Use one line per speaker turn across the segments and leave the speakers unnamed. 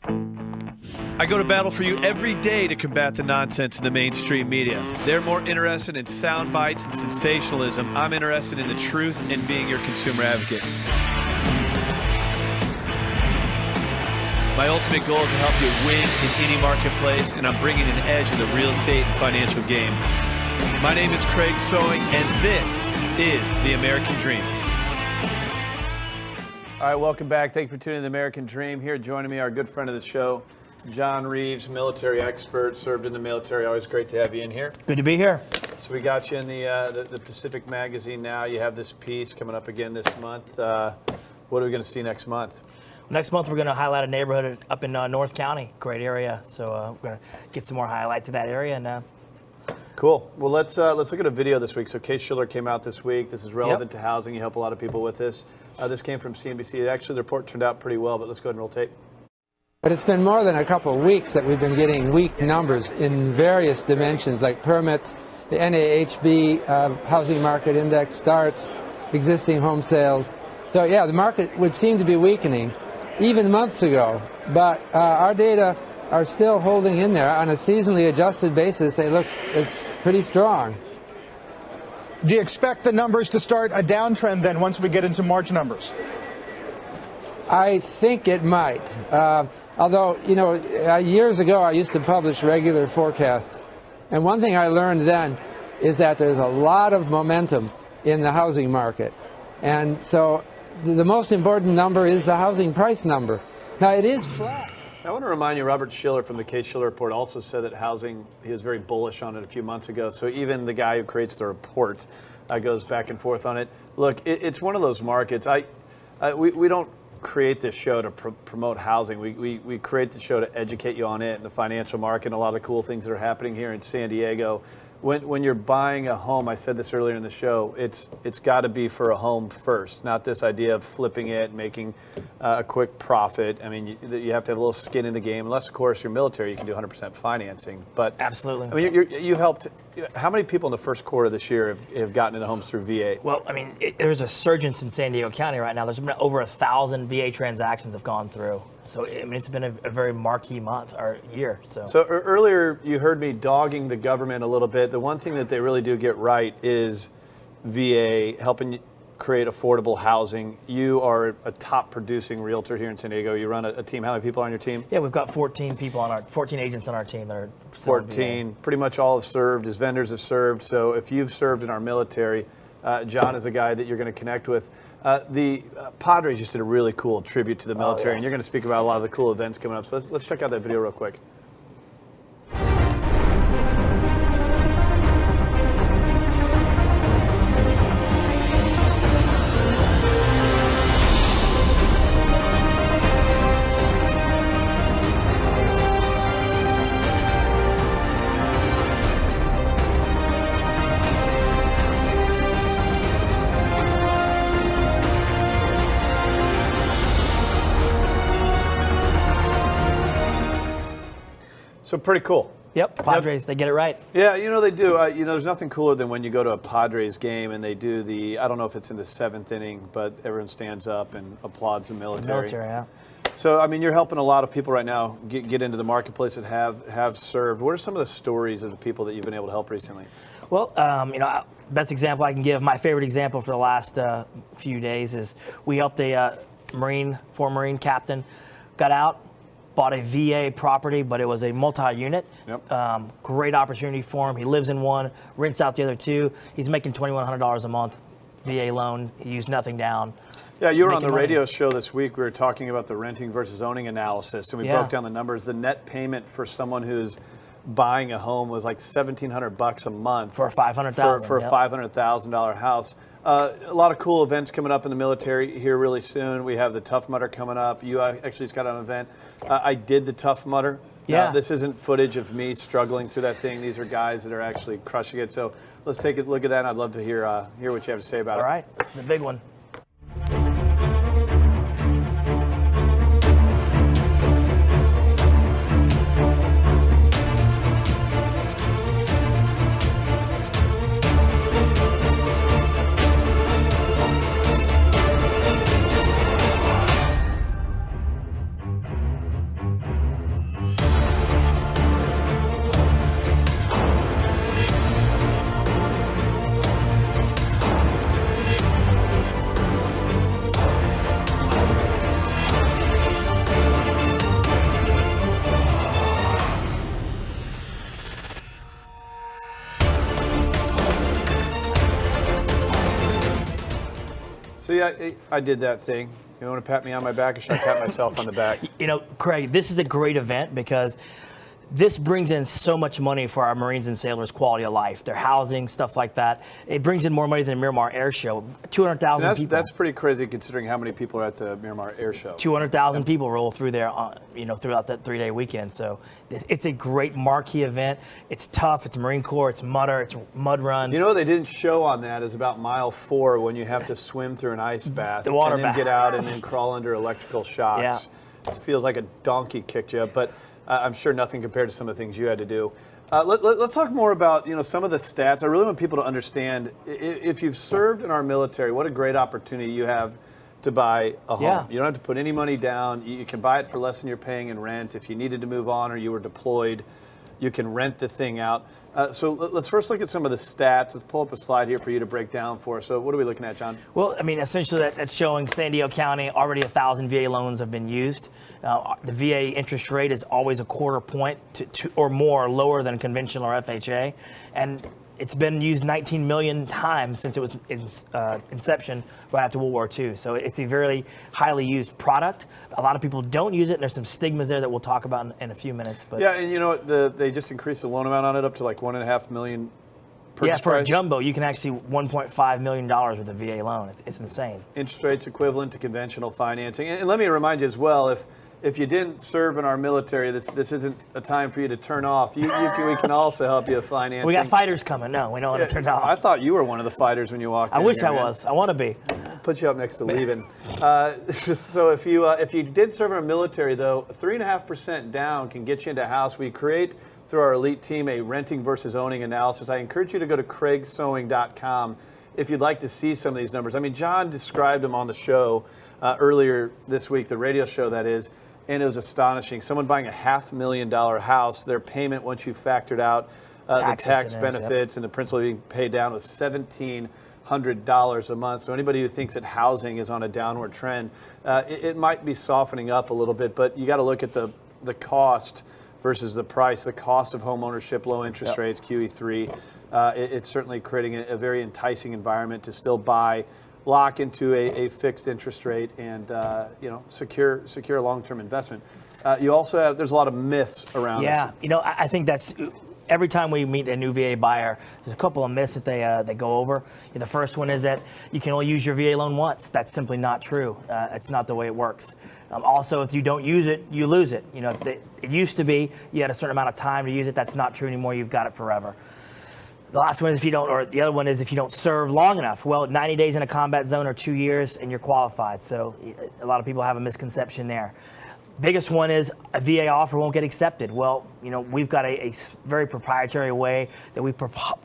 I go to battle for you every day to combat the nonsense in the mainstream media. They're more interested in sound bites and sensationalism. I'm interested in the truth and being your consumer advocate. My ultimate goal is to help you win in any marketplace, and I'm bringing an edge in the real estate and financial game. My name is Craig Sewing, and this is The American Dream. All right, welcome back. Thank you for tuning in to The American Dream. Here joining me, our good friend of the show, John Reeves, military expert, served in the military. Always great to have you in here.
Good to be here.
So we got you in the Pacific Magazine now. You have this piece coming up again this month. What are we going to see next month?
Next month, we're going to highlight a neighborhood up in North County. Great area. So we're going to get some more highlight to that area. And
cool. Well, let's look at a video this week. So Case Schiller came out this week. This is relevant to housing. You help a lot of people with this. This came from CNBC. Actually, the report turned out pretty well, but let's go ahead and roll tape.
But it's been more than a couple of weeks that we've been getting weak numbers in various dimensions, like permits, the NAHB housing market index, starts, existing home sales. So yeah, the market would seem to be weakening even months ago, but our data are still holding in there. On a seasonally adjusted basis, they look pretty strong.
Do you expect the numbers to start a downtrend then once we get into March numbers?
I think it might. Although, you know, years ago I used to publish regular forecasts. And one thing I learned then is that there's a lot of momentum in the housing market. And so the most important number is the housing price number. Now, it is flat.
I want to remind you, Robert Schiller from the Case Schiller report also said that housing, he was very bullish on it a few months ago. So even the guy who creates the report goes back and forth on it. Look, it's one of those markets. We don't create this show to promote housing. We create the show to educate you on it and the financial market and a lot of cool things that are happening here in San Diego. When you're buying a home, I said this earlier in the show, it's got to be for a home first, not this idea of flipping it, making a quick profit. I mean, you have to have a little skin in the game. Unless, of course, you're military, you can do 100% financing. But
absolutely.
I mean, you helped. How many people in the first quarter this year have gotten into homes through VA?
Well, I mean, there's a surgence in San Diego County right now. There's been over 1,000 VA transactions have gone through. So, I mean, it's been a very marquee month or year. So
earlier you heard me dogging the government a little bit. The one thing that they really do get right is VA helping create affordable housing. You are a top producing realtor here in San Diego. You run a team. How many people are on your team?
Yeah, we've got 14 agents on our team that are
14. Pretty much all have served. His vendors have served. So if you've served in our military, John is a guy that you're going to connect with. The Padres just did a really cool tribute to the military, and you're going to speak about a lot of the cool events coming up. So let's check out that video real quick. So pretty cool.
Yep, Padres, they get it right.
Yeah, you know, they do. There's nothing cooler than when you go to a Padres game and they do I don't know if it's in the 7th inning, but everyone stands up and applauds the military.
The military, yeah.
So, I mean, you're helping a lot of people right now get into the marketplace that have served. What are some of the stories of the people that you've been able to help recently?
Well, best example I can give, my favorite example for the last few days is we helped a former Marine captain, got out, bought a VA property, but it was a multi-unit.
Yep.
Great opportunity for him. He lives in one, rents out the other two. He's making $2,100 a month, VA loan. He used nothing down.
Yeah, you were on the radio show this week. We were talking about the renting versus owning analysis, and we broke down the numbers. The net payment for someone who's buying a home was like $1,700 a month
for a $500,000
for a $500,000 house. A lot of cool events coming up in the military here really soon. We have the Tough Mudder coming up. You actually just got an event. I did the Tough Mudder.
Yeah.
This isn't footage of me struggling through that thing. These are guys that are actually crushing it. So let's take a look at that, and I'd love to hear what you have to say about it.
All right, this is a big one.
So yeah, I did that thing. You want to pat me on my back, or should I pat myself on the back?
You know, Craig, this is a great event because this brings in so much money for our Marines and sailors' quality of life, their housing, stuff like that. It brings in more money than the Miramar Air Show. 200,000 people.
That's pretty crazy considering how many people are at the Miramar Air Show.
200,000 people roll through there, throughout that 3-day weekend. So it's a great marquee event. It's tough. It's Marine Corps. It's mudder. It's mud run.
You know what they didn't show on that is about mile 4 when you have to swim through an ice bath
The water
and then
bath.
get out and then crawl under electrical shocks.
Yeah.
It feels like a donkey kicked you, but I'm sure nothing compared to some of the things you had to do. Let's talk more about some of the stats. I really want people to understand if you've served in our military, what a great opportunity you have to buy a home.
Yeah.
You don't have to put any money down. You can buy it for less than you're paying in rent. If you needed to move on or you were deployed, you can rent the thing out. So let's first look at some of the stats. Let's pull up a slide here for you to break down for us. So what are we looking at, John?
Well, I mean, essentially that's showing San Diego County, already 1,000 VA loans have been used. The VA interest rate is always a quarter point to or more lower than conventional or FHA. And it's been used 19 million times since it was inception right after World War II. So it's a very highly used product. A lot of people don't use it, and there's some stigmas there that we'll talk about in a few minutes. But
yeah, and you know what? They just increased the loan amount on it up to like $1.5 million.
Yeah, for
price.
a jumbo, you can actually $1.5 million with a VA loan. It's insane.
Interest rates equivalent to conventional financing. And let me remind you as well, if you didn't serve in our military, this isn't a time for you to turn off. We can also help you with financing.
We got fighters coming. No, we don't want to turn it off.
I thought you were one of the fighters when you walked in.
I wish
here,
I
man.
was. I want to be.
Put you up next to Levin. So if you did serve in our military, though, 3.5% down can get you into a house. We create through our elite team a renting versus owning analysis. I encourage you to go to craigsewing.com if you'd like to see some of these numbers. I mean, John described them on the show earlier this week, the radio show that is. And it was astonishing. Someone buying a $500,000 house, their payment once you factored out the tax benefits and the principal being paid down was $1,700 a month. So anybody who thinks that housing is on a downward trend, it might be softening up a little bit, but you got to look at the cost versus the price. The cost of home ownership, low interest rates, QE3. It's certainly creating a very enticing environment to still buy, lock into a fixed interest rate and secure long-term investment. You also have, there's a lot of myths around this.
Yeah, I think that's every time we meet a new VA buyer, there's a couple of myths that they go over. The first one is that you can only use your VA loan once. That's simply not true. It's not the way it works. Also, if you don't use it, you lose it. It used to be you had a certain amount of time to use it. That's not true anymore. You've got it forever. The last one is the other one is if you don't serve long enough. Well, 90 days in a combat zone or 2 years and you're qualified. So a lot of people have a misconception there. Biggest one is a VA offer won't get accepted. Well, we've got a very proprietary way that we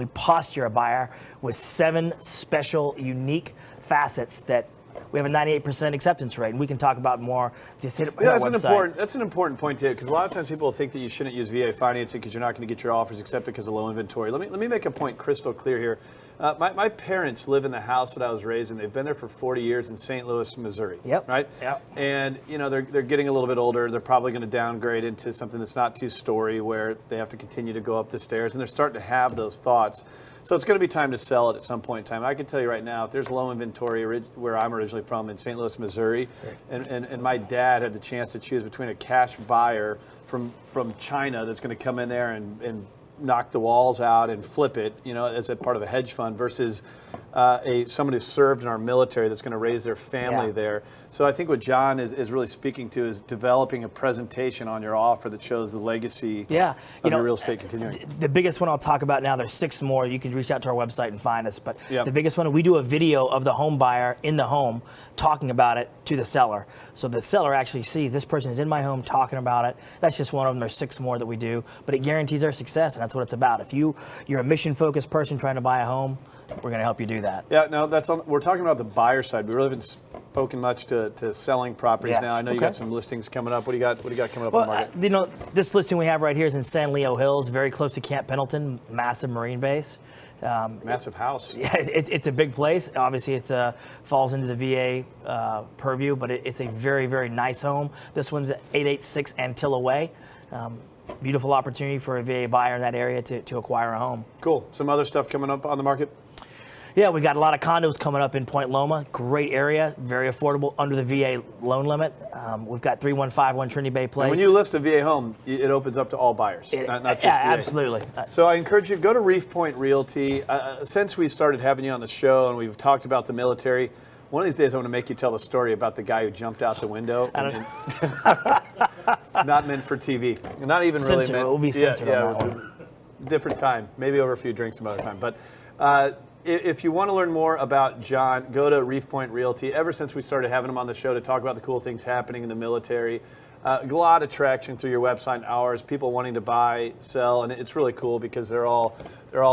posture a buyer with 7 special, unique facets that we have a 98% acceptance rate, and we can talk about more. Just hit our website.
That's an important point too, because a lot of times people think that you shouldn't use VA financing because you're not going to get your offers accepted because of low inventory. Let me make a point crystal clear here. My parents live in the house that I was raised in. They've been there for 40 years in St. Louis, Missouri.
Yep.
Right.
Yep.
And they're getting a little bit older. They're probably going to downgrade into something that's not 2-story where they have to continue to go up the stairs, and they're starting to have those thoughts. So it's going to be time to sell it at some point in time. I can tell you right now, if there's low inventory where I'm originally from in St. Louis, Missouri, and my dad had the chance to choose between a cash buyer from China that's going to come in there and knock the walls out and flip it, as a part of a hedge fund versus someone who served in our military that's going to raise their family there. So I think what John is really speaking to is developing a presentation on your offer that shows the legacy of your real estate continuing.
The biggest one I'll talk about now, there's 6 more. You can reach out to our website and find us. But the biggest one, we do a video of the home buyer in the home talking about it to the seller. So the seller actually sees this person is in my home talking about it. That's just one of them. There's 6 more that we do. But it guarantees our success, and that's what it's about. If you're a mission-focused person trying to buy a home, we're going to help you do that.
Yeah, no, we're talking about the buyer side. We really haven't spoken much to selling properties now. I know you got some listings coming up. What do you got coming up on the market?
This listing we have right here is in San Leo Hills, very close to Camp Pendleton, massive Marine base.
Massive house.
Yeah, it's a big place. Obviously, it falls into the VA purview, but it's a very, very nice home. This one's at 886 Antilla Way. Beautiful opportunity for a VA buyer in that area to acquire a home.
Cool. Some other stuff coming up on the market?
Yeah, we got a lot of condos coming up in Point Loma. Great area, very affordable, under the VA loan limit. We've got 3151 Trinity Bay Place.
And when you list a VA home, it opens up to all buyers, not just
yeah,
VA.
absolutely.
So I encourage you, go to Reef Point Realty. Since we started having you on the show and we've talked about the military, one of these days I want to make you tell the story about the guy who jumped out the window. Not meant for TV. Not even really meant.
It will be censored on that one.
Different time. Maybe over a few drinks some other time. But if you want to learn more about John, go to Reef Point Realty. Ever since we started having him on the show to talk about the cool things happening in the military, a lot of traction through your website and ours, people wanting to buy, sell, and it's really cool because they're all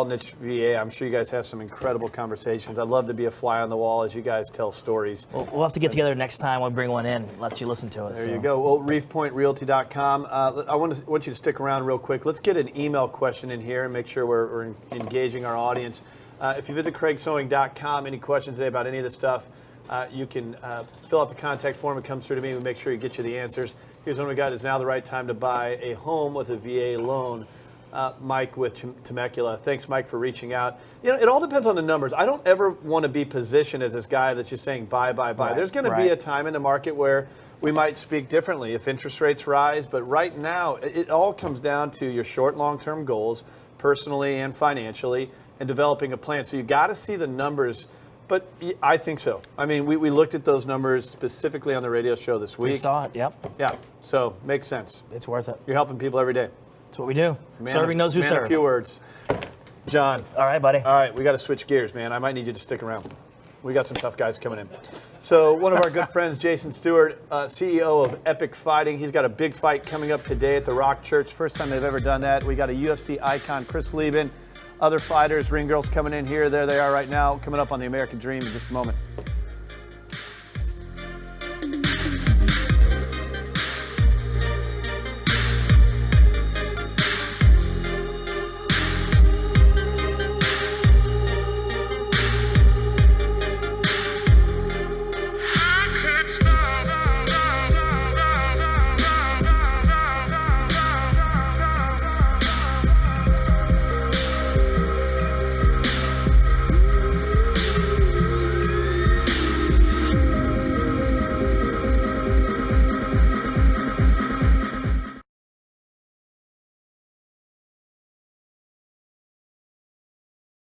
niche VA. I'm sure you guys have some incredible conversations. I'd love to be a fly on the wall as you guys tell stories.
We'll have to get together next time. We'll bring one in, let you listen to us.
There you go. Well, reefpointrealty.com. I want you to stick around real quick. Let's get an email question in here and make sure we're engaging our audience. If you visit craigsewing.com, any questions today about any of this stuff, you can fill out the contact form. It comes through to me. We make sure we get you the answers. Here's one we got. Is now the right time to buy a home with a VA loan? Mike with Temecula. Thanks, Mike, for reaching out. You know, it all depends on the numbers. I don't ever want to be positioned as this guy that's just saying buy.
Right,
There's going to be a time in the market where we might speak differently if interest rates rise. But right now, it all comes down to your short and long-term goals, personally and financially, and developing a plan. So you got to see the numbers. But I think so. I mean, we looked at those numbers specifically on the radio show this week.
We saw it, yep.
Yeah, so makes sense.
It's worth it.
You're helping people every day.
That's what we do. Serving those who
man,
serve.
A few words. John.
All right, buddy.
All right, we got to switch gears, man. I might need you to stick around. We got some tough guys coming in. So one of our good friends, Jason Stewart, CEO of Epic Fighting, he's got a big fight coming up today at the Rock Church. First time they've ever done that. We got a UFC icon, Chris Lieben, other fighters, ring girls coming in here. There they are right now, coming up on the American Dream in just a moment.